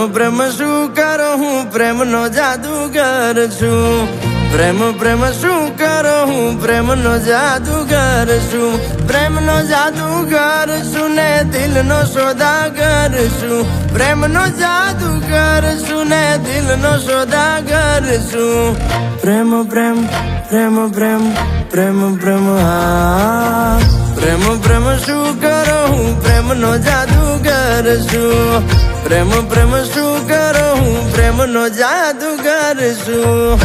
પ્રેમ શું કરો હું પ્રેમનો જાદુગર છું. પ્રેમ શું કરો હું પ્રેમનો જાદુગર છું. પ્રેમનો જાદુગર છું ને દિલનો સોદાગર છું. પ્રેમનો જાદુગર છું ને દિલનો સોદાગર છું. પ્રેમ પ્રેમ પ્રેમ પ્રેમ પ્રેમ પ્રેમ હા. પ્રેમ શું કરો હું પ્રેમનો જાદુગર છું. પ્રેમ શું કરો હું પ્રેમનો જાદુગર છું.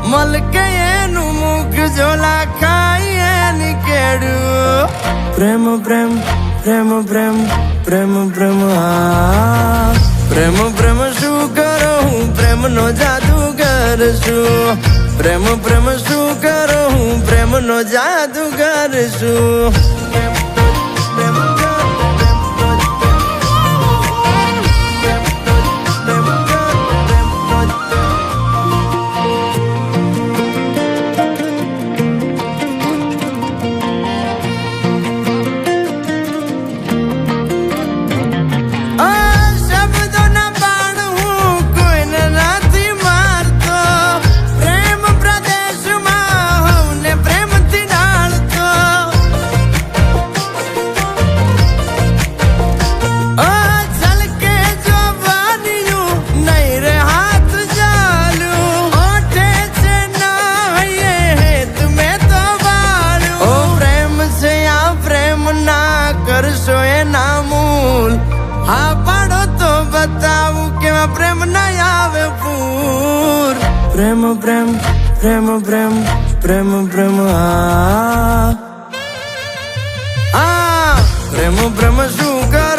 મલકે એનું મુખ જોલા ખાઈ એની કેડું. પ્રેમ પ્રેમ પ્રેમ પ્રેમ પ્રેમ પ્રેમ હા. પ્રેમ શું કરો હું પ્રેમનો જાદુગર છું. પ્રેમ શું કરો હું પ્રેમનો જાદુગર છું. કરશો એના મૂલ હા પાડો તો બતાવું કેવા પ્રેમ ના આવે પૂર. પ્રેમ પ્રેમ પ્રેમ પ્રેમ પ્રેમ પ્રેમ હા. પ્રેમ શું